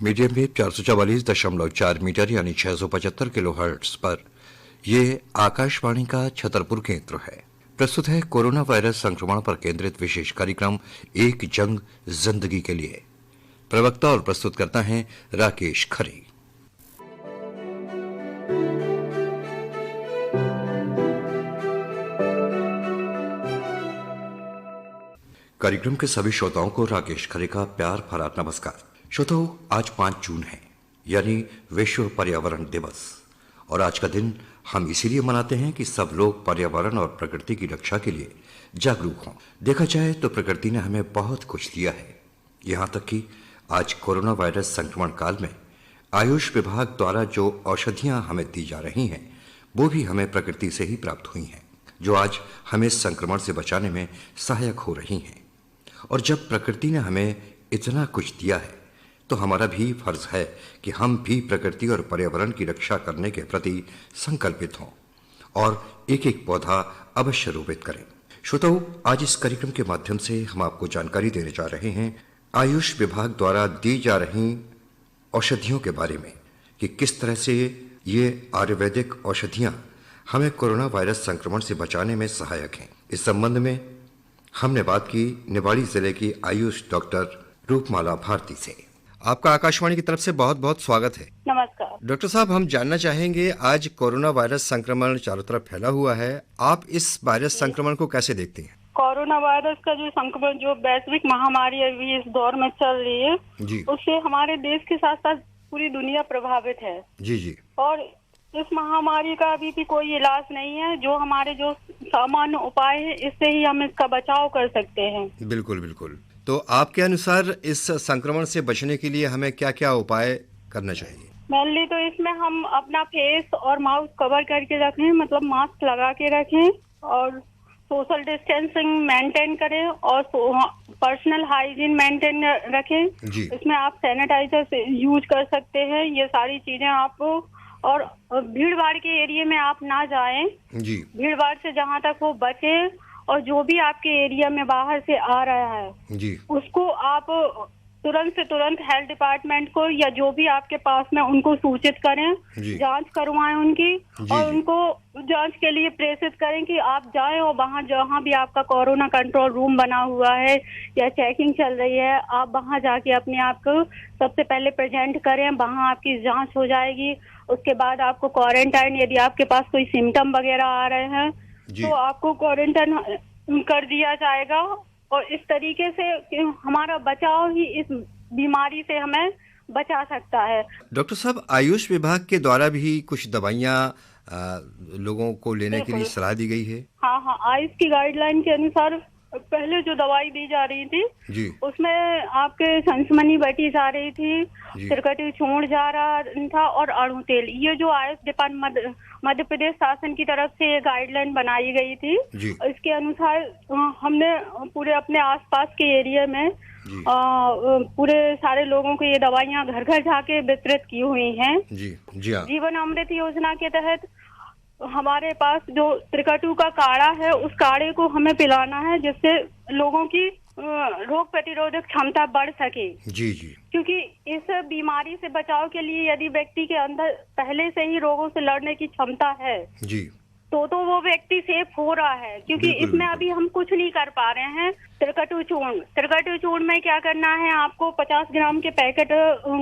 Medium wave 444.4 metre यानी 675 kilohertz पर यह आकाशवाणी का छतरपुर केंद्र है। प्रस्तुत है कोरोना वायरस संक्रमण पर केंद्रित विशेष कार्यक्रम एक जंग जिंदगी के लिए। प्रवक्ता और प्रस्तुत करता है राकेश खरे। कार्यक्रम के सभी श्रोताओं को राकेश खरे का प्यार भरा नमस्कार। श्रोताओं, आज 5 जून है यानी विश्व पर्यावरण दिवस, और आज का दिन हम इसीलिए मनाते हैं कि सब लोग पर्यावरण और प्रकृति की रक्षा के लिए जागरूक हों। देखा जाए तो प्रकृति ने हमें बहुत कुछ दिया है, यहाँ तक कि आज कोरोना वायरस संक्रमण काल में आयुष विभाग द्वारा जो औषधियां हमें दी जा रही हैं वो भी हमें प्रकृति से ही प्राप्त हुई हैं, जो आज हमें संक्रमण से बचाने में सहायक हो रही हैं। और जब प्रकृति ने हमें इतना कुछ दिया है तो हमारा भी फर्ज है कि हम भी प्रकृति और पर्यावरण की रक्षा करने के प्रति संकल्पित हों और एक एक पौधा अवश्य रोपित करें। श्रोताओं, आज इस कार्यक्रम के माध्यम से हम आपको जानकारी देने जा रहे हैं आयुष विभाग द्वारा दी जा रही औषधियों के बारे में कि किस तरह से ये आयुर्वेदिक औषधियां हमें कोरोना वायरस संक्रमण से बचाने में सहायक हैं। इस संबंध में हमने बात की निवाड़ी जिले की आयुष डॉक्टर रूपमाला भारती से। आपका आकाशवाणी की तरफ से बहुत बहुत स्वागत है। नमस्कार डॉक्टर साहब, हम जानना चाहेंगे, आज कोरोना वायरस संक्रमण चारों तरफ फैला हुआ है, आप इस वायरस संक्रमण को कैसे देखते हैं? कोरोना वायरस का जो संक्रमण, जो वैश्विक महामारी अभी इस दौर में चल रही है जी, उससे हमारे देश के साथ साथ पूरी दुनिया प्रभावित है। जी जी। और इस महामारी का अभी भी कोई इलाज नहीं है। जो हमारे जो सामान्य उपाय है, इससे ही हम इसका बचाव कर सकते हैं। बिल्कुल बिल्कुल। तो आपके अनुसार इस संक्रमण से बचने के लिए हमें क्या क्या उपाय करना चाहिए? मेनली तो इसमें हम अपना फेस और माउथ कवर करके रखें, मतलब मास्क लगा के रखें, और सोशल डिस्टेंसिंग मेंटेन करें और पर्सनल हाइजीन मेंटेन रखें। इसमें आप सैनिटाइजर से यूज कर सकते हैं। ये सारी चीजें आप, और भीड़ भाड़ के एरिया में आप ना जाएं जी, भीड़ भाड़ से जहां तक वो बचे, और जो भी आपके एरिया में बाहर से आ रहा है जी, उसको आप तुरंत से तुरंत हेल्थ डिपार्टमेंट को या जो भी आपके पास में उनको सूचित करें, जांच करवाएं उनकी, और उनको जांच के लिए प्रेरित करें कि आप जाएं और वहां जहां भी आपका कोरोना कंट्रोल रूम बना हुआ है या चेकिंग चल रही है, आप वहां जाके अपने आप को सबसे पहले प्रेजेंट करें। वहां आपकी जांच हो जाएगी। उसके बाद आपको क्वारंटाइन, यदि आपके पास कोई सिम्टम वगैरह आ रहे हैं तो आपको क्वारंटाइन कर दिया जाएगा। और इस तरीके से हमारा बचाव ही इस बीमारी से हमें बचा सकता है। डॉक्टर साहब, आयुष विभाग के द्वारा भी कुछ दवाइयाँ लोगों को लेने के लिए सलाह दी गई है। हाँ, आयुष की गाइडलाइन के अनुसार पहले जो दवाई दी जा रही थी जी, उसमें आपके संसमनी बटी जा रही थी, तिरकटी चूर्ण जा रहा था, और अणु तेल। ये जो आयुष डिपार्टमेंट मध्य प्रदेश शासन की तरफ से ये गाइडलाइन बनाई गई थी। इसके अनुसार हमने पूरे अपने आसपास के एरिया में पूरे सारे लोगों को ये दवाइयाँ घर घर जाके वितरित की हुई हैं। जीवन अमृत योजना के तहत हमारे पास जो त्रिकटु का काढ़ा है, उस काढ़े को हमें पिलाना है, जिससे लोगों की रोग प्रतिरोधक क्षमता बढ़ सके। जी जी। क्योंकि इस बीमारी से बचाव के लिए यदि व्यक्ति के अंदर पहले से ही रोगों से लड़ने की क्षमता है जी, तो वो व्यक्ति सेफ हो रहा है। क्योंकि इसमें अभी हम कुछ नहीं कर पा रहे हैं। त्रिकटु चूर्ण में क्या करना है, आपको 50 ग्राम के पैकेट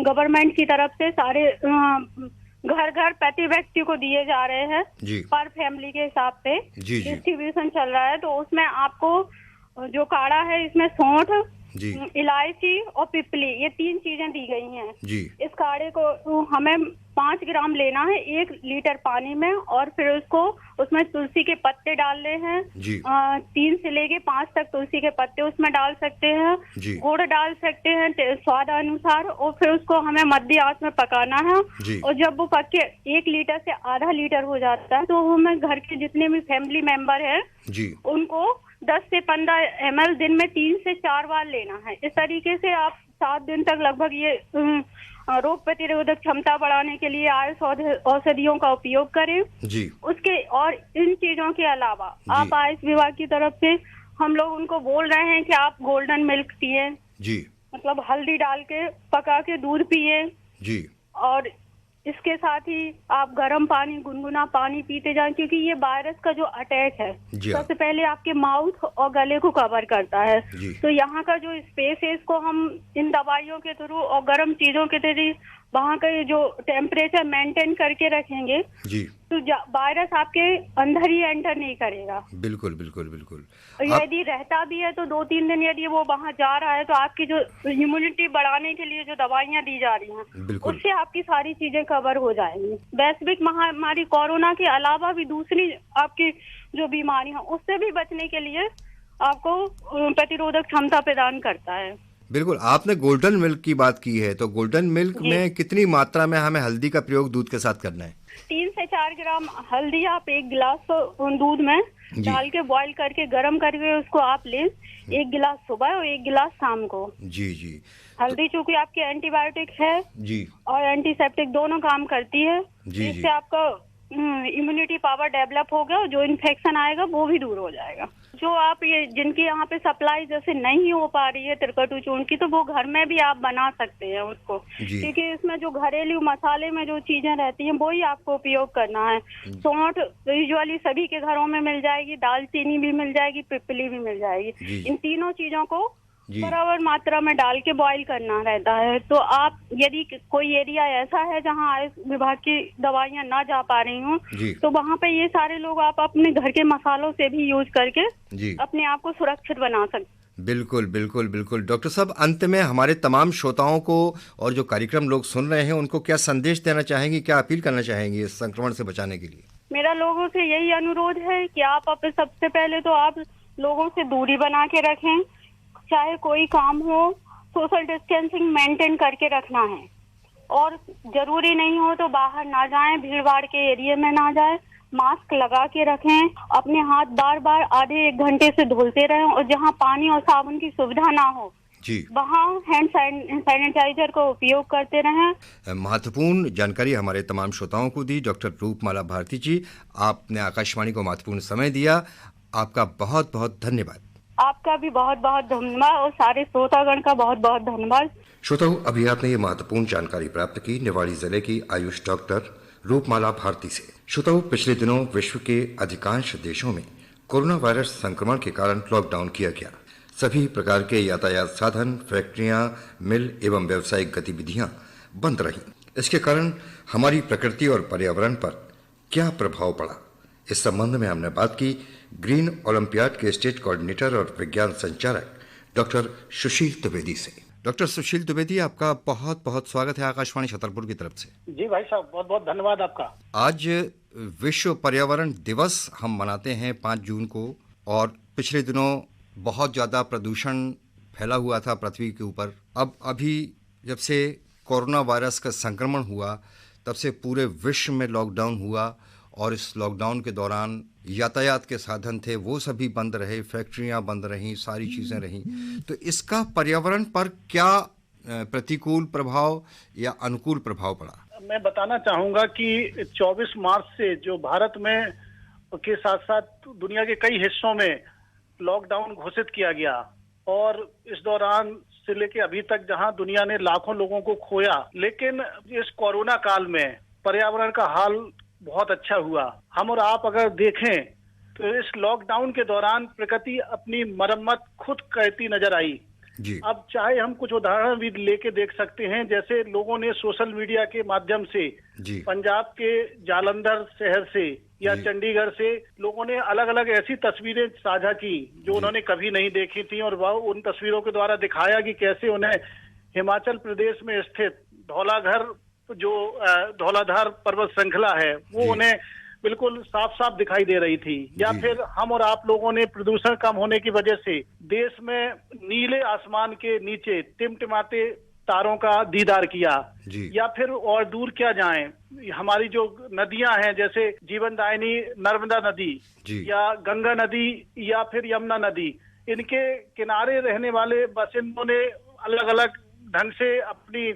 गवर्नमेंट की तरफ से सारे घर घर प्रति व्यक्ति को दिए जा रहे हैं, पर फैमिली के हिसाब से डिस्ट्रीब्यूशन चल रहा है। तो उसमें आपको जो काढ़ा है, इसमें सौंठ, इलायची और पिपली, ये 3 चीजें दी गई हैं। इस काढ़े को हमें 5 ग्राम लेना है 1 लीटर पानी में, और फिर उसमें तुलसी के पत्ते डालने हैं। 3 से लेके 5 तक तुलसी के पत्ते उसमें डाल सकते हैं, गुड़ डाल सकते हैं स्वाद अनुसार, और फिर उसको हमें मध्य आंच में पकाना है। और जब वो पक के 1 लीटर से आधा लीटर हो जाता है, तो हमें घर के जितने भी फैमिली मेंबर हैं उनको 10 से 15 ml दिन में 3 से 4 बार लेना है। इस तरीके से आप 7 दिन तक लगभग ये रोग प्रतिरोधक क्षमता बढ़ाने के लिए आयुष औषधियों का उपयोग करें जी। उसके और इन चीजों के अलावा आप आयुष विभाग की तरफ से हम लोग उनको बोल रहे हैं कि आप गोल्डन मिल्क पिए जी, मतलब हल्दी डाल के पका के दूध पिए जी। और इसके साथ ही आप गर्म पानी, गुनगुना पानी पीते जाएं, क्योंकि ये वायरस का जो अटैक है जी हाँ। सबसे पहले आपके माउथ और गले को कवर करता है। जी। तो यहाँ का जो स्पेस है इसको हम इन दवाइयों के थ्रू और गर्म चीजों के थ्रू वहाँ का ये जो टेम्परेचर मेंटेन करके रखेंगे जी। तो वायरस आपके अंदर ही एंटर नहीं करेगा। बिल्कुल बिल्कुल बिल्कुल। और यदि रहता भी है तो 2-3 दिन यदि वो वहाँ जा रहा है तो आपकी जो इम्यूनिटी बढ़ाने के लिए जो दवाइयाँ दी जा रही हैं उससे आपकी सारी चीजें कवर हो जाएंगी। वैश्विक महामारी कोरोना के अलावा भी दूसरी आपकी जो बीमारी है उससे भी बचने के लिए आपको प्रतिरोधक क्षमता प्रदान करता है। बिल्कुल। आपने गोल्डन मिल्क की बात की है, तो गोल्डन मिल्क में कितनी मात्रा में हमें हल्दी का प्रयोग दूध के साथ करना है? 3 से 4 ग्राम हल्दी आप 1 गिलास दूध में डाल के बॉईल करके गर्म करके उसको आप लें। 1 गिलास सुबह और 1 गिलास शाम को। जी जी। हल्दी चूंकि आपकी एंटीबायोटिक है जी और एंटीसेप्टिक दोनों काम करती है, इससे आपका इम्यूनिटी पावर डेवलप होगा और जो इन्फेक्शन आएगा वो भी दूर हो जाएगा। जो आप ये जिनकी यहाँ पे सप्लाई जैसे नहीं हो पा रही है तिरकटू चूर्ण की, तो वो घर में भी आप बना सकते हैं उसको, क्योंकि इसमें जो घरेलू मसाले में जो चीजें रहती हैं वो ही आपको उपयोग करना है। सौंठ यूजुअली सभी के घरों में मिल जाएगी, दालचीनी भी मिल जाएगी, पिपली भी मिल जाएगी। इन तीनों चीजों को बराबर मात्रा में डाल के बॉईल करना रहता है। तो आप यदि कोई एरिया ऐसा है जहाँ आयुष विभाग की दवाइयाँ ना जा पा रही हों तो वहाँ पे ये सारे लोग आप अपने घर के मसालों से भी यूज करके अपने आप को सुरक्षित बना सकते। बिल्कुल बिल्कुल बिल्कुल। डॉक्टर साहब, अंत में हमारे तमाम श्रोताओं को और जो कार्यक्रम लोग सुन रहे हैं उनको क्या संदेश देना चाहेंगी, क्या अपील करना चाहेंगी इस संक्रमण से बचाने के लिए? मेरा लोगों से यही अनुरोध है कि आप सबसे पहले तो आप लोगों से दूरी बना के रखें, चाहे कोई काम हो सोशल डिस्टेंसिंग मेंटेन करके रखना है, और जरूरी नहीं हो तो बाहर ना जाएं, भीड़ भाड़ के एरिया में ना जाएं, मास्क लगा के रखें, अपने हाथ बार बार आधे 1 घंटे से धुलते रहें, और जहां पानी और साबुन की सुविधा ना हो वहां हैंड सैनिटाइजर का उपयोग करते रहें। महत्वपूर्ण जानकारी हमारे तमाम श्रोताओं को दी डॉक्टर रूपमाला भारती जी। आपने आकाशवाणी को महत्वपूर्ण समय दिया, आपका बहुत बहुत धन्यवाद। आपका भी बहुत बहुत धन्यवाद और सारे श्रोतागण का बहुत बहुत धन्यवाद। श्रोताओं, अभी आपने ये महत्वपूर्ण जानकारी प्राप्त की निवाड़ी जिले की आयुष डॉक्टर रूपमाला भारती से। श्रोताओं, पिछले दिनों विश्व के अधिकांश देशों में कोरोना वायरस संक्रमण के कारण लॉकडाउन किया गया। सभी प्रकार के यातायात साधन, फैक्ट्रियां, मिल एवं व्यावसायिक गतिविधियां बंद रहीं। इसके कारण हमारी प्रकृति और पर्यावरण पर क्या प्रभाव पड़ा, इस संबंध में हमने बात की ग्रीन ओलंपियाड के स्टेट कोऑर्डिनेटर और विज्ञान संचालक डॉक्टर सुशील द्विवेदी से। डॉक्टर सुशील द्विवेदी, आपका बहुत बहुत स्वागत है आकाशवाणी छतरपुर की तरफ से। जी भाई साहब, बहुत बहुत धन्यवाद आपका। आज विश्व पर्यावरण दिवस हम मनाते हैं 5 जून को, और पिछले दिनों बहुत ज़्यादा प्रदूषण फैला हुआ था पृथ्वी के ऊपर। अब अभी जब से कोरोना वायरस का संक्रमण हुआ तब से पूरे विश्व में लॉकडाउन हुआ, और इस लॉकडाउन के दौरान यातायात के साधन थे वो सभी बंद रहे, फैक्ट्रियां बंद रहीं, सारी चीज़ें रहीं। तो इसका पर्यावरण पर क्या प्रतिकूल प्रभाव या अनुकूल प्रभाव पड़ा? मैं बताना चाहूंगा कि 24 मार्च से जो भारत में के साथ साथ दुनिया के कई हिस्सों में लॉकडाउन घोषित किया गया, और इस दौरान से लेके अभी तक जहां दुनिया ने लाखों लोगों को खोया, लेकिन इस कोरोना काल में पर्यावरण का हाल बहुत अच्छा हुआ। हम और आप अगर देखें तो इस लॉकडाउन के दौरान प्रकृति अपनी मरम्मत खुद करती नजर आई। अब चाहे हम कुछ उदाहरण भी लेके देख सकते हैं, जैसे लोगों ने सोशल मीडिया के माध्यम से पंजाब के जालंधर शहर से या चंडीगढ़ से लोगों ने अलग अलग ऐसी तस्वीरें साझा की जो उन्होंने कभी नहीं देखी थी, और वह उन तस्वीरों के द्वारा दिखाया कि कैसे उन्हें हिमाचल प्रदेश में स्थित जो धौलाधार पर्वत श्रृंखला है वो उन्हें बिल्कुल साफ साफ दिखाई दे रही थी। या फिर हम और आप लोगों ने प्रदूषण कम होने की वजह से देश में नीले आसमान के नीचे टिमटिमाते तारों का दीदार किया। या फिर और दूर क्या जाएं, हमारी जो नदियां हैं जैसे जीवनदायिनी नर्मदा नदी या गंगा नदी या फिर यमुना नदी, इनके किनारे रहने वाले बासिंदों ने अलग अलग ढंग से अपनी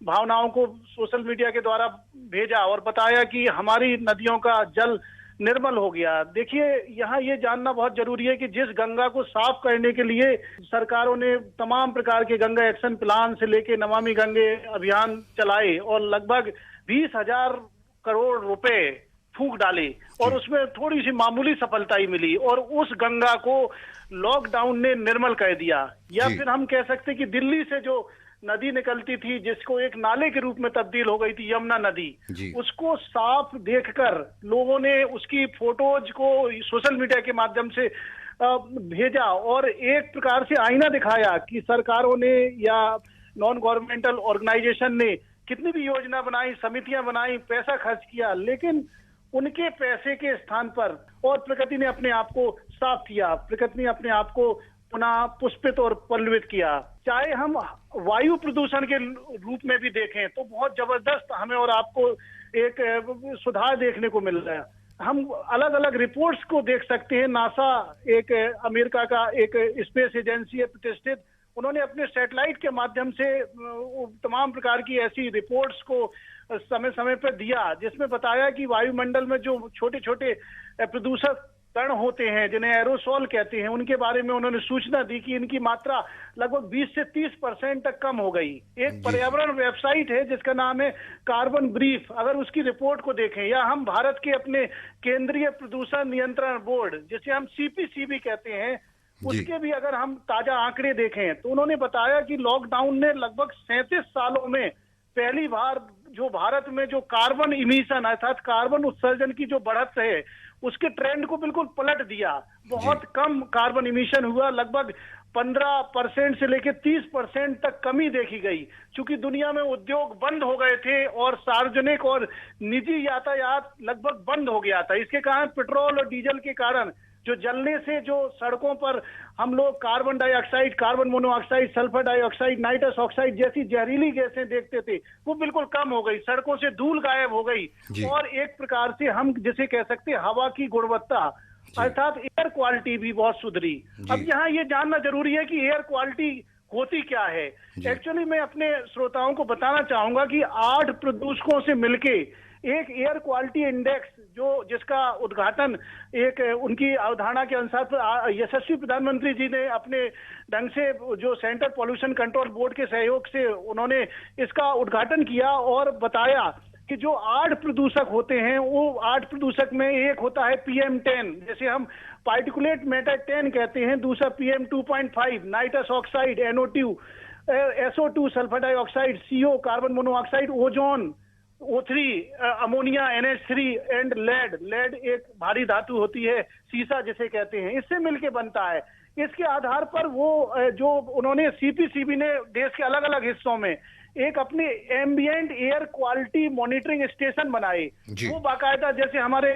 भावनाओं को सोशल मीडिया के द्वारा भेजा और बताया कि हमारी नदियों का जल निर्मल हो गया। देखिए, यहाँ ये जानना बहुत जरूरी है कि जिस गंगा को साफ करने के लिए सरकारों ने तमाम प्रकार के गंगा एक्शन प्लान से लेके नमामि गंगे अभियान चलाए और लगभग 20,000 करोड़ रुपए फूंक डाले और उसमें थोड़ी सी मामूली सफलता ही मिली और उस गंगा को लॉकडाउन ने निर्मल कर दिया। या फिर हम कह सकते कि दिल्ली से जो नदी निकलती थी, जिसको एक नाले के रूप में तब्दील हो गई थी, यमुना नदी, उसको साफ देखकर लोगों ने उसकी फोटोज को सोशल मीडिया के माध्यम से भेजा और एक प्रकार से आईना दिखाया कि सरकारों ने या नॉन गवर्नमेंटल ऑर्गेनाइजेशन ने कितनी भी योजना बनाई, समितियां बनाई, पैसा खर्च किया, लेकिन उनके पैसे के स्थान पर और प्रकृति ने अपने आप को साफ किया, प्रकृति ने अपने आप को पुनः पुष्पित और पल्लवित किया। चाहे हम वायु प्रदूषण के रूप में भी देखें तो बहुत जबरदस्त हमें और आपको एक सुधार देखने को मिल रहा है। हम अलग अलग रिपोर्ट्स को देख सकते हैं। नासा एक अमेरिका का एक स्पेस एजेंसी है प्रतिष्ठित, उन्होंने अपने सैटेलाइट के माध्यम से तमाम प्रकार की ऐसी रिपोर्ट्स को समय समय पर दिया, जिसमें बताया कि वायुमंडल में जो छोटे छोटे प्रदूषक कण होते हैं जिन्हें एरोसोल कहते हैं, उनके बारे में उन्होंने सूचना दी कि इनकी मात्रा लगभग 20 से 30% तक कम हो गई। एक पर्यावरण वेबसाइट है जिसका नाम है कार्बन ब्रीफ, अगर उसकी रिपोर्ट को देखें, या हम भारत के अपने केंद्रीय प्रदूषण नियंत्रण बोर्ड जिसे हम CPCB कहते हैं, उसके भी अगर हम ताजा आंकड़े देखें तो उन्होंने बताया कि लॉकडाउन ने लगभग 37 सालों में पहली बार जो भारत में जो कार्बन इमिशन अर्थात कार्बन उत्सर्जन की जो बढ़त है उसके ट्रेंड को बिल्कुल पलट दिया। बहुत कम कार्बन इमिशन हुआ, लगभग 15% से लेकर 30% तक कमी देखी गई, क्योंकि दुनिया में उद्योग बंद हो गए थे और सार्वजनिक और निजी यातायात लगभग बंद हो गया था। इसके कारण पेट्रोल और डीजल के कारण जो जलने से जो सड़कों पर हम लोग carbon dioxide, carbon monoxide, sulphur dioxide, nitrous oxide जैसी जहरीली गैसें देखते थे, वो बिल्कुल कम हो गई, सड़कों से धूल गायब हो गई और एक प्रकार से हम जिसे कह सकते हैं हवा की गुणवत्ता अर्थात एयर क्वालिटी भी बहुत सुधरी। अब यहाँ ये जानना जरूरी है कि एयर क्वालिटी होती क्या है। एक्चुअली मैं अपने श्रोताओं को बताना चाहूंगा कि 8 प्रदूषकों से मिलके एक एयर क्वालिटी इंडेक्स जिसका उद्घाटन एक उनकी अवधारणा के अनुसार यशस्वी प्रधानमंत्री जी ने अपने ढंग से जो सेंट्रल पॉल्यूशन कंट्रोल बोर्ड के सहयोग से उन्होंने इसका उद्घाटन किया और बताया कि जो 8 प्रदूषक होते हैं वो 8 प्रदूषक में एक होता है PM10, जैसे हम पार्टिकुलेट मैटर 10 कहते हैं, दूसरा PM2.5 nitrous oxide, NO2, SO2 sulphur dioxide, CO carbon monoxide, ozone, O3 ammonia, NH3 and lead एक भारी धातु होती है, सीसा जिसे कहते हैं, इससे मिलके बनता है। इसके आधार पर वो जो उन्होंने CPCB ने देश के अलग अलग हिस्सों में एक अपने ambient air quality monitoring station बनाए, वो बाकायदा जैसे हमारे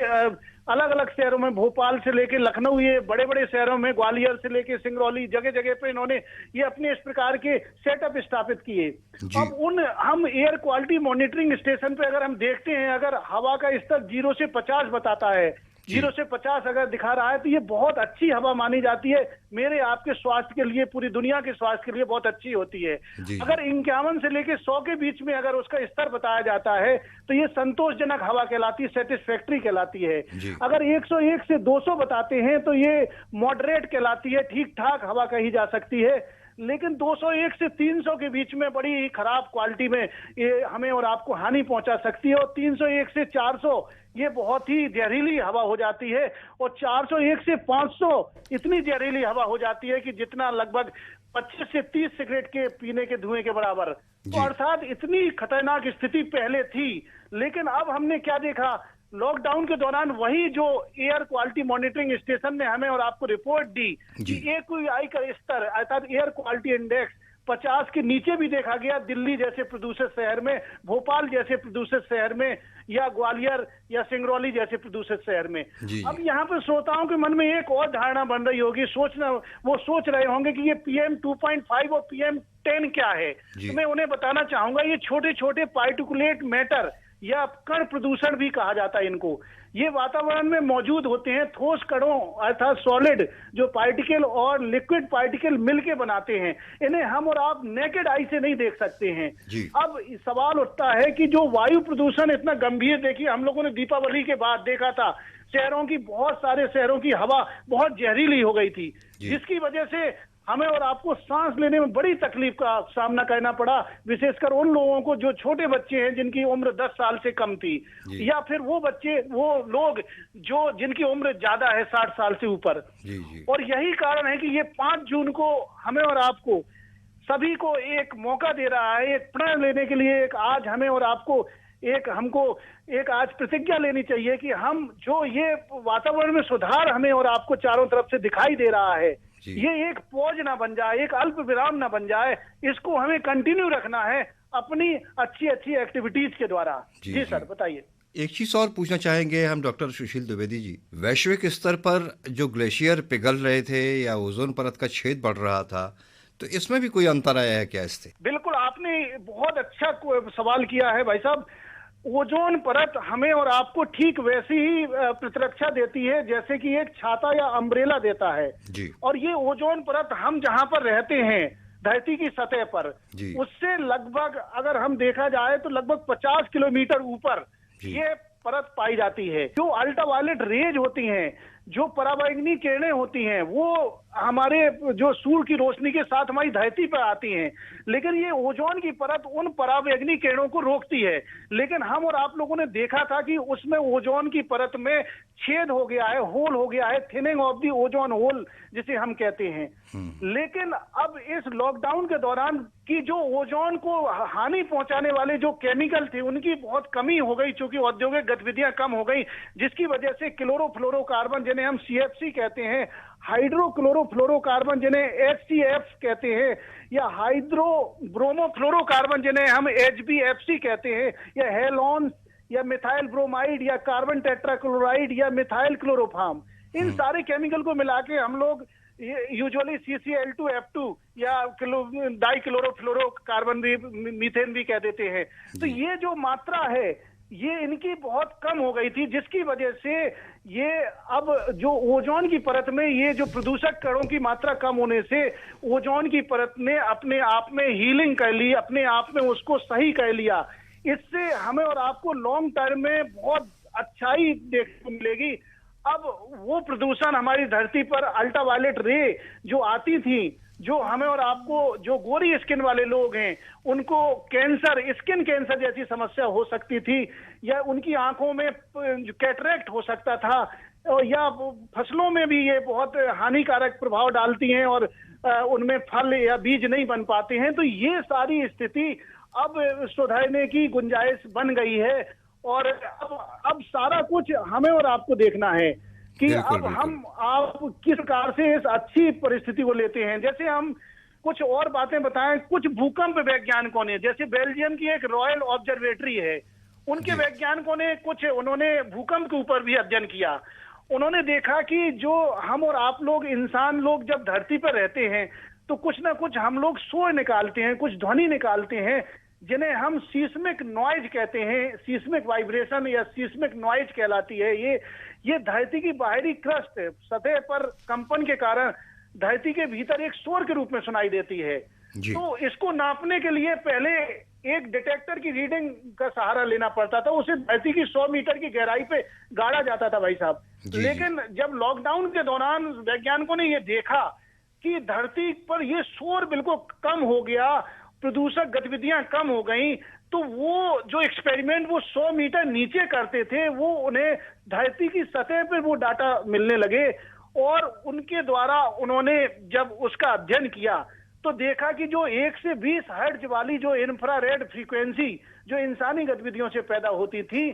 अलग अलग शहरों में, भोपाल से लेके लखनऊ, ये बड़े बड़े शहरों में, ग्वालियर से लेके सिंगरौली, जगह जगह पे इन्होंने ये अपने इस प्रकार के सेटअप स्थापित किए। अब हम एयर क्वालिटी मॉनिटरिंग स्टेशन पे अगर हम देखते हैं, अगर हवा का स्तर 0 से 50 बताता है, 0 से 50 अगर दिखा रहा है तो ये बहुत अच्छी हवा मानी जाती है, मेरे आपके स्वास्थ्य के लिए, पूरी दुनिया के स्वास्थ्य के लिए बहुत अच्छी होती है। अगर 51 से लेके 100 के बीच में अगर उसका स्तर बताया जाता है तो ये संतोषजनक हवा कहलाती है, सेटिस्फैक्ट्री कहलाती है। अगर 101 से 200 बताते हैं तो ये मॉडरेट कहलाती है, ठीक ठाक हवा कही जा सकती है। लेकिन 201 से 300 के बीच में बड़ी ही खराब क्वालिटी में ये हमें और आपको हानि पहुंचा सकती है, और 301 से 400 ये बहुत ही जहरीली हवा हो जाती है, और 401 से 500 इतनी जहरीली हवा हो जाती है कि जितना लगभग 25 से 30 सिगरेट के पीने के धुएं के बराबर। तो अर्थात इतनी खतरनाक स्थिति पहले थी, लेकिन अब हमने क्या देखा, लॉकडाउन के दौरान वही जो एयर क्वालिटी मॉनिटरिंग स्टेशन ने हमें और आपको रिपोर्ट दी कि AQI का स्तर अर्थात एयर क्वालिटी इंडेक्स 50 के नीचे भी देखा गया, दिल्ली जैसे प्रदूषित शहर में, भोपाल जैसे प्रदूषित शहर में, या ग्वालियर या सिंगरौली जैसे प्रदूषित शहर में। अब यहाँ पर श्रोताओं के मन में एक और धारणा बन रही होगी, वो सोच रहे होंगे कि ये PM2.5 और PM10 क्या है। तो मैं उन्हें बताना चाहूंगा, ये छोटे छोटे पार्टिकुलेट मैटर या कण प्रदूषण भी कहा जाता है इनको। ये वातावरण में मौजूद होते हैं ठोस कणों अर्थात सॉलिड, जो पार्टिकल और लिक्विड पार्टिकल मिलके बनाते हैं। इन्हें हम और आप नेकेड आई से नहीं देख सकते हैं। अब सवाल उठता है कि जो वायु प्रदूषण इतना गंभीर, देखिए हम लोगों ने दीपावली के बाद देखा था बहुत सारे शहरों की हवा बहुत जहरीली हो गई थी, जिसकी वजह से हमें और आपको सांस लेने में बड़ी तकलीफ का सामना करना पड़ा, विशेषकर उन लोगों को जो छोटे बच्चे हैं जिनकी उम्र 10 साल से कम थी, या फिर वो लोग जो जिनकी उम्र ज्यादा है 60 साल से ऊपर। और यही कारण है कि ये 5 जून को हमें और आपको सभी को एक मौका दे रहा है, एक प्रण लेने के लिए, एक आज हमें और आपको हमको एक आज प्रतिज्ञा लेनी चाहिए कि हम जो ये वातावरण में सुधार हमें और आपको चारों तरफ से दिखाई दे रहा है, ये एक पॉज ना बन जाए, एक अल्प विराम ना बन जाए, इसको हमें कंटिन्यू रखना है अपनी अच्छी अच्छी एक्टिविटीज के द्वारा। जी सर, बताइए। एक चीज और पूछना चाहेंगे हम डॉक्टर सुशील द्विवेदी जी, वैश्विक स्तर पर जो ग्लेशियर पिघल रहे थे या ओजोन परत का छेद बढ़ रहा था, तो इसमें भी कोई अंतर आया है क्या इससे? बिल्कुल, आपने बहुत अच्छा सवाल किया है भाई साहब। ओजोन परत हमें और आपको ठीक वैसी ही प्रतिरक्षा देती है जैसे कि एक छाता या अम्ब्रेला देता है जी। और ये ओजोन परत हम जहां पर रहते हैं धरती की सतह पर, उससे लगभग अगर हम देखा जाए तो लगभग 50 किलोमीटर ऊपर ये परत पाई जाती है। जो अल्ट्रावायलेट रेज होती हैं, जो पराबैंगनी किरणें होती हैं, वो हमारे जो सूर्य की रोशनी के साथ हमारी धरती पर आती हैं, लेकिन ये ओजोन की परत उन पराबैंगनी किरणों को रोकती है। लेकिन हम और आप लोगों ने देखा था कि उसमें ओजोन की परत में छेद हो गया है, होल हो गया है, thinning of the ozone hole जिसे हम कहते हैं। लेकिन अब इस लॉकडाउन के दौरान की जो ओजोन को हानि पहुंचाने वाले जो केमिकल थे उनकी बहुत कमी हो गई, चूंकि औद्योगिक गतिविधियां कम हो गई, जिसकी वजह से क्लोरोफ्लोरोकार्बन जिन्हें हम CFC कहते हैं, हाइड्रोक्लोरोफ्लोरोकार्बन जिन्हें HCF कहते हैं, या हाइड्रो ब्रोमोफ्लोरोकार्बन जिन्हें हम HBFC कहते हैं, या हेलोन या मिथाइल ब्रोमाइड या कार्बन टेट्राक्लोराइड या मिथाइल क्लोरोफार्म, इन सारे केमिकल को मिला के हम लोग यूजुअली CCl2F2 या डाइक्लोरोफ्लोरोकार्बन भी, मीथेन भी कह देते हैं। तो ये जो मात्रा है ये इनकी बहुत कम हो गई थी, जिसकी वजह से ये अब जो ओजोन की परत में ये जो प्रदूषक कणों की मात्रा कम होने से ओजोन की परत ने अपने आप में हीलिंग कर ली, अपने आप में उसको सही कर लिया। इससे हमें और आपको लॉन्ग टर्म में बहुत अच्छाई देखने को मिलेगी। अब वो प्रदूषण हमारी धरती पर अल्ट्रावायलेट रे जो आती थी, जो हमें और आपको, जो गोरी स्किन वाले लोग हैं उनको कैंसर, स्किन कैंसर जैसी समस्या हो सकती थी, या उनकी आंखों में कैटरेक्ट हो सकता था, या फसलों में भी ये बहुत हानिकारक प्रभाव डालती हैं और उनमें फल या बीज नहीं बन पाते हैं। तो ये सारी स्थिति अब सुधरने की गुंजाइश बन गई है और अब सारा कुछ हमें और आपको देखना है कि अब हम आप किस प्रकार से इस अच्छी परिस्थिति को लेते हैं। जैसे हम कुछ और बातें बताएं, कुछ भूकंप वैज्ञानिकों ने, जैसे बेल्जियम की एक रॉयल ऑब्जर्वेटरी है, उनके वैज्ञानिकों ने उन्होंने भूकंप के ऊपर भी अध्ययन किया। उन्होंने देखा कि जो हम और आप लोग, इंसान लोग जब धरती पर रहते हैं तो कुछ ना कुछ हम लोग शोर निकालते हैं, कुछ ध्वनि निकालते हैं, जिन्हें हम सीस्मिक नॉइज कहते हैं, सीस्मिक वाइब्रेशन या सीस्मिक नॉइज कहलाती है। ये धरती की बाहरी क्रस्ट सतह पर कंपन के कारण धरती के भीतर एक शोर के रूप में सुनाई देती है। तो इसको नापने के लिए पहले एक डिटेक्टर की रीडिंग का सहारा लेना पड़ता था, उसे धरती की 100 मीटर की गहराई पे गाड़ा जाता था भाई साहब। लेकिन जब लॉकडाउन के दौरान वैज्ञानिकों ने ये देखा कि धरती पर ये शोर बिल्कुल कम हो गया, प्रदूषक गतिविधियां कम हो गई, तो वो जो एक्सपेरिमेंट वो 100 मीटर नीचे करते थे, वो उन्हें धरती की सतह पर वो डाटा मिलने लगे और उनके द्वारा उन्होंने जब उसका अध्ययन किया तो देखा कि जो 1 से 20 हर्ट्ज वाली जो इंफ्रारेड फ्रीक्वेंसी जो इंसानी गतिविधियों से पैदा होती थी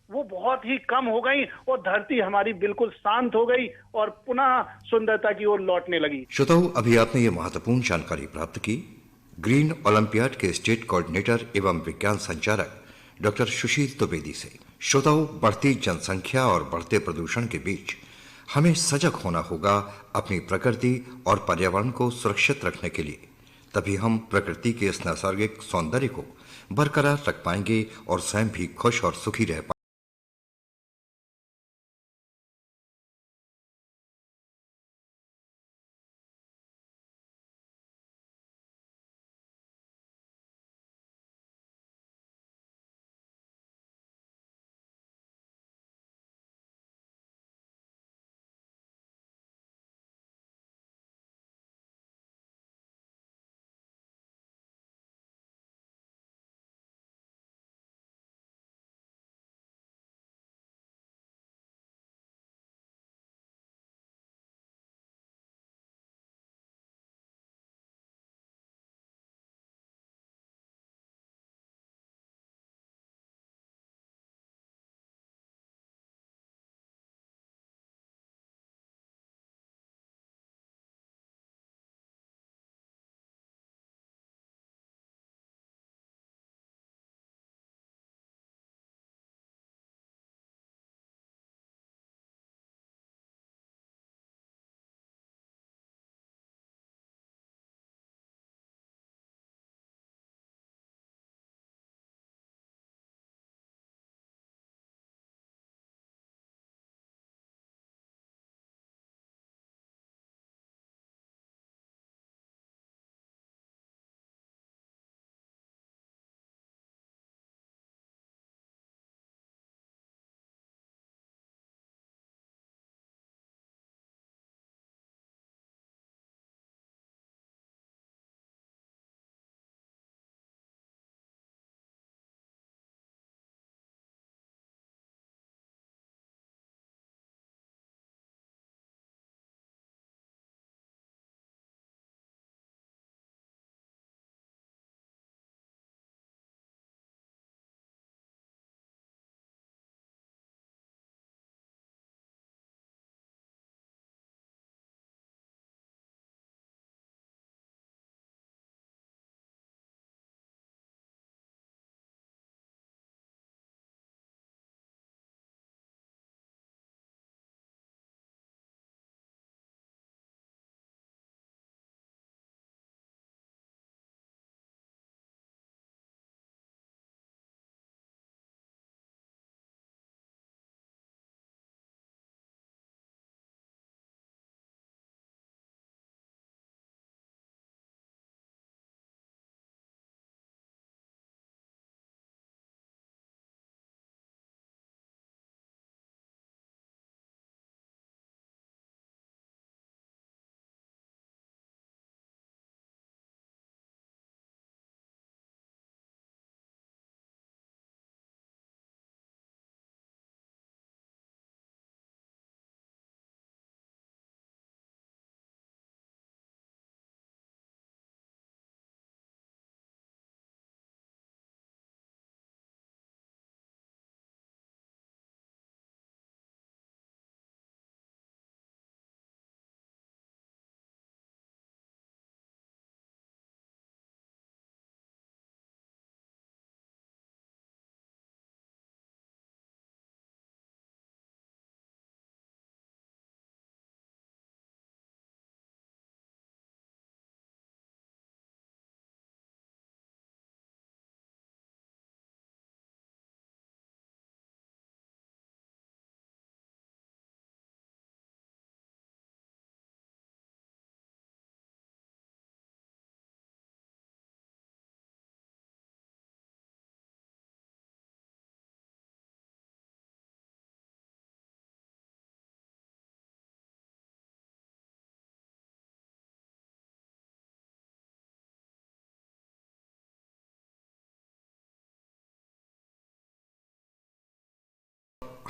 वो बहुत ही कम हो गई और धरती हमारी बिल्कुल शांत हो गई और पुनः सुंदरता की ओर लौटने लगी। श्रोताओं, अभी आपने ये महत्वपूर्ण जानकारी प्राप्त की ग्रीन ओलंपियाड के स्टेट कोऑर्डिनेटर एवं विज्ञान संचालक डॉक्टर सुशील द्विवेदी से। श्रोताओं, बढ़ती जनसंख्या और बढ़ते प्रदूषण के बीच हमें सजग होना होगा अपनी प्रकृति और पर्यावरण को सुरक्षित रखने के लिए। तभी हम प्रकृति के इस नैसर्गिक सौंदर्य को बरकरार रख पाएंगे और स्वयं भी खुश और सुखी रह पाएंगे।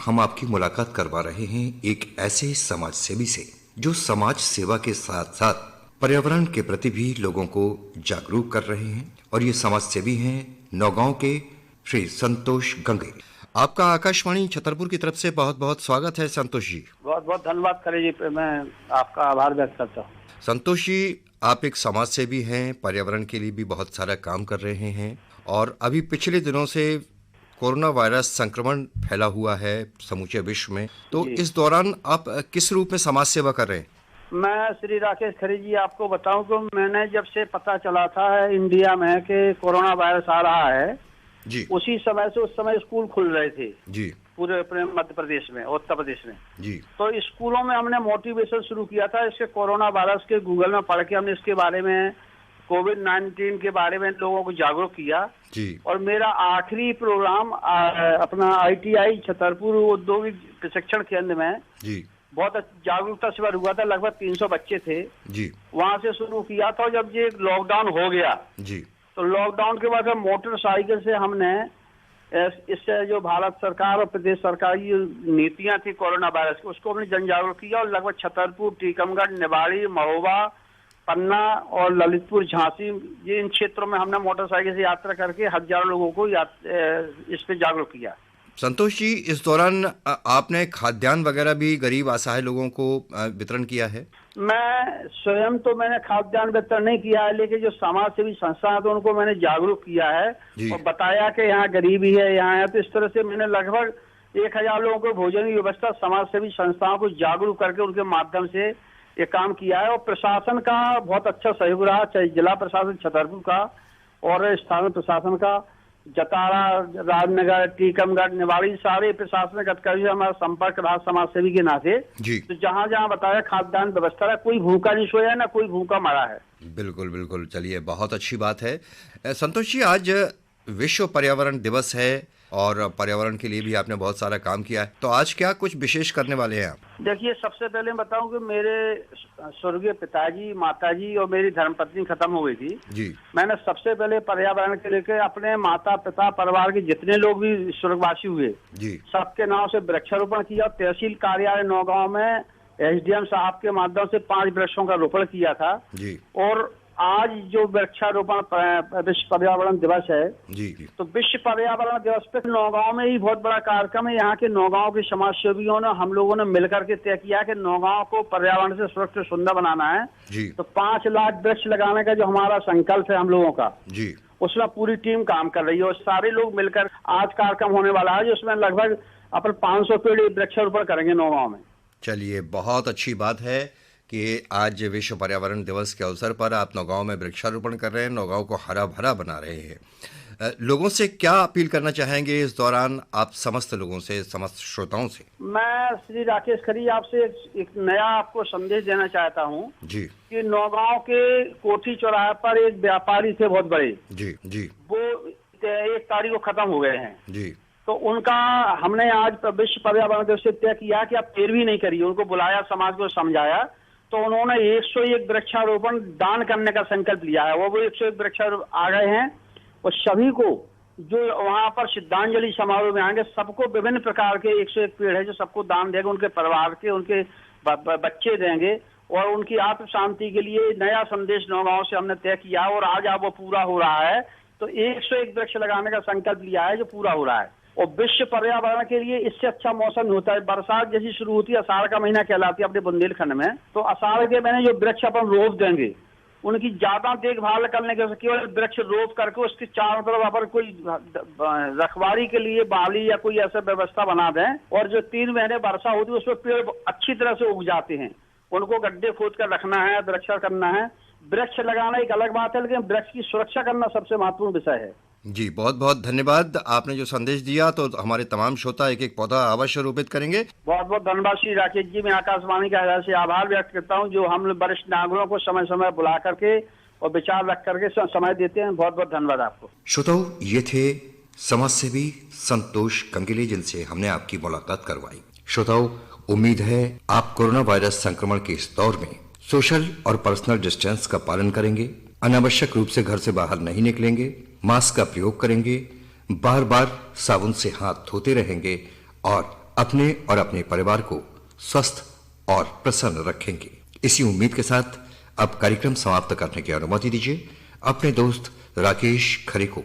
हम आपकी मुलाकात करवा रहे हैं एक ऐसे समाज सेवी से जो समाज सेवा के साथ साथ पर्यावरण के प्रति भी लोगों को जागरूक कर रहे हैं। और ये समाज सेवी हैं नौगांव के श्री संतोष गंगेल। आपका आकाशवाणी छतरपुर की तरफ से बहुत बहुत स्वागत है संतोष जी। बहुत बहुत धन्यवाद करे जी, मैं आपका आभार व्यक्त करता हूँ। संतोष जी, आप एक समाज सेवी हैं, पर्यावरण के लिए भी बहुत सारा काम कर रहे हैं और अभी पिछले दिनों से कोरोना वायरस संक्रमण फैला हुआ है समूचे विश्व में, तो इस दौरान आप किस रूप में समाज सेवा कर रहे हैं? मैं श्री राकेश खरे जी आपको बताऊं तो मैंने जब से पता चला था इंडिया में कि कोरोना वायरस आ रहा है जी, उसी समय से, उस समय स्कूल खुल रहे थे जी पूरे अपने मध्य प्रदेश में, उत्तर प्रदेश में जी। तो स्कूलों में हमने मोटिवेशन शुरू किया था इसके कोरोना वायरस के। गूगल में पढ़ के हमने इसके बारे में, कोविड-19 के बारे में लोगों को जागरूक किया जी। और मेरा आखिरी प्रोग्राम अपना ITI छतरपुर औद्योगिक प्रशिक्षण केंद्र में जी बहुत जागरूकता शिविर हुआ था, लगभग 300 बच्चे थे जी। वहां से शुरू किया था। जब ये लॉकडाउन हो गया जी, तो लॉकडाउन के बाद मोटरसाइकिल से हमने इससे जो भारत सरकार और प्रदेश सरकार की नीतियां थी कोरोना वायरस की, उसको हमने जन जागरूक किया और लगभग छतरपुर, टीकमगढ़, निवाड़ी, महोबा, पन्ना और ललितपुर, झांसी, ये इन क्षेत्रों में हमने मोटरसाइकिल से यात्रा करके हजारों लोगों को इस पे जागरूक किया। संतोष जी, इस दौरान आपने खाद्यान्न वगैरह भी गरीब असहाय लोगों को वितरण किया है? मैं स्वयं तो मैंने खाद्यान्न वितरण नहीं किया है, लेकिन जो समाज सेवी संस्था है तो उनको मैंने जागरूक किया है और बताया कि यहाँ गरीबी है, यहाँ है। तो इस तरह से मैंने लगभग 1000 लोगों को भोजन की व्यवस्था समाज सेवी संस्थाओं को जागरूक करके उनके माध्यम से ये काम किया है। और प्रशासन का बहुत अच्छा सहयोग रहा, चाहे जिला प्रशासन छतरपुर का और स्थानीय प्रशासन का, जतारा, राजनगर, टीकमगढ़, निवाड़ी, सारे प्रशासनिक अधिकारी हमारा संपर्क रहा समाज सेवी के नाते। तो जहाँ जहाँ बताया खाद्यान्न व्यवस्था है, कोई भूखा नहीं सोया, ना कोई भूखा मरा है। बिल्कुल बिल्कुल, चलिए बहुत अच्छी बात है। संतोष जी, आज विश्व पर्यावरण दिवस है और पर्यावरण के लिए भी आपने बहुत सारा काम किया है, तो आज क्या कुछ विशेष करने वाले हैं आप? देखिए, सबसे पहले बताऊं कि मेरे स्वर्गीय पिताजी, माताजी और मेरी धर्मपत्नी खत्म हो गई थी जी। मैंने सबसे पहले पर्यावरण के लेकर अपने माता पिता, परिवार के जितने लोग भी स्वर्गवासी हुए जी, सबके नाम से वृक्षारोपण किया। तहसील कार्यालय नौगांव में SDM साहब के माध्यम से 5 वृक्षों का रोपण किया था जी। और आज जो वृक्षारोपण विश्व पर्यावरण दिवस है जी, तो विश्व पर्यावरण दिवस पे नौगांव में ही बहुत बड़ा कार्यक्रम है। यहाँ के नौगांव के समाज सेवियों ने, हम लोगों ने मिलकर के तय किया कि नौगांव को पर्यावरण से स्वच्छ सुंदर बनाना है जी। तो 5 लाख वृक्ष लगाने का जो हमारा संकल्प है हम लोगों का जी, उसमें पूरी टीम काम कर रही है और सारे लोग मिलकर आज कार्यक्रम होने वाला है जिसमें लगभग अपन 500 पेड़ वृक्षारोपण करेंगे नौगांव में। चलिए, बहुत अच्छी बात है कि आज विश्व पर्यावरण दिवस के अवसर पर आप नौगांव में वृक्षारोपण कर रहे हैं, नौगांव को हरा भरा बना रहे हैं। लोगों से क्या अपील करना चाहेंगे इस दौरान आप समस्त लोगों से, समस्त श्रोताओं से? मैं श्री राकेश खरी आपसे एक नया आपको संदेश देना चाहता हूँ जी, कि नौगांव के कोठी चौराहे पर एक व्यापारी थे बहुत बड़े जी जी, वो 1 तारीख को खत्म हो गए हैं जी। तो उनका हमने आज विश्व पर्यावरण दिवस से तय किया कि आप पैरवी नहीं करिए, उनको बुलाया, समाज को समझाया, तो उन्होंने 101 वृक्षारोपण दान करने का संकल्प लिया है। वो 101 वृक्षारोपण आ गए हैं और सभी को जो वहां पर श्रद्धांजलि समारोह में आएंगे सबको विभिन्न प्रकार के 101 पेड़ है जो सबको दान देंगे, उनके परिवार के, उनके बच्चे देंगे और उनकी आत्म शांति के लिए नया संदेश नौगांव से हमने तय किया और आज वो पूरा हो रहा है। तो 101 वृक्ष लगाने का संकल्प लिया है जो पूरा हो रहा है। और विश्व पर्यावरण के लिए इससे अच्छा मौसम होता है, बरसात जैसी शुरू होती है, आषाढ़ का महीना कहलाती है अपने बुंदेलखंड में, तो आषाढ़ के महीने जो वृक्ष अपन रोप देंगे उनकी ज्यादा देखभाल करने के, केवल वृक्ष रोप करके उसके चारों तरफ अपन कोई रखवाली के लिए बाली या कोई ऐसा व्यवस्था बना दें और जो 3 महीने वर्षा होती है उसमें पेड़ अच्छी तरह से उग जाते हैं। उनको गड्ढे खोद कर रखना है, वृक्षा करना है। वृक्ष लगाना एक अलग बात है, लेकिन वृक्ष की सुरक्षा करना सबसे महत्वपूर्ण विषय है जी। बहुत बहुत धन्यवाद, आपने जो संदेश दिया तो हमारे तमाम श्रोता एक एक पौधा अवश्य रोपित करेंगे। बहुत बहुत धन्यवाद श्री राकेश जी, मैं आकाशवाणी का हृदय से आभार व्यक्त करता हूं जो हम वरिष्ठ नागरिकों को समय समय बुला करके और विचार रख करके समय देते हैं। बहुत बहुत धन्यवाद आपको। श्रोताओं, ये थे समाजसेवी संतोष गंगेले जिनसे हमने आपकी मुलाकात करवाई। श्रोताओं, उम्मीद है आप कोरोना वायरस संक्रमण के इस दौर में सोशल और पर्सनल डिस्टेंस का पालन करेंगे, अनावश्यक रूप से घर से बाहर नहीं निकलेंगे, मास्क का प्रयोग करेंगे, बार बार साबुन से हाथ धोते रहेंगे और अपने और अपने परिवार को स्वस्थ और प्रसन्न रखेंगे। इसी उम्मीद के साथ अब कार्यक्रम समाप्त करने की अनुमति दीजिए अपने दोस्त राकेश खरे को।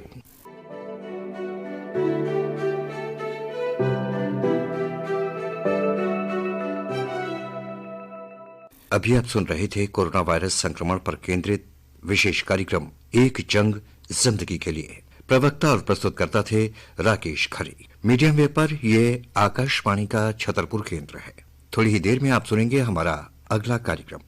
अभी आप सुन रहे थे कोरोना वायरस संक्रमण पर केंद्रित विशेष कार्यक्रम एक जंग जिंदगी के लिए। प्रवक्ता और प्रस्तुतकर्ता थे राकेश खरे। मीडियम वेव पर यह आकाशवाणी का छतरपुर केंद्र है। थोड़ी ही देर में आप सुनेंगे हमारा अगला कार्यक्रम।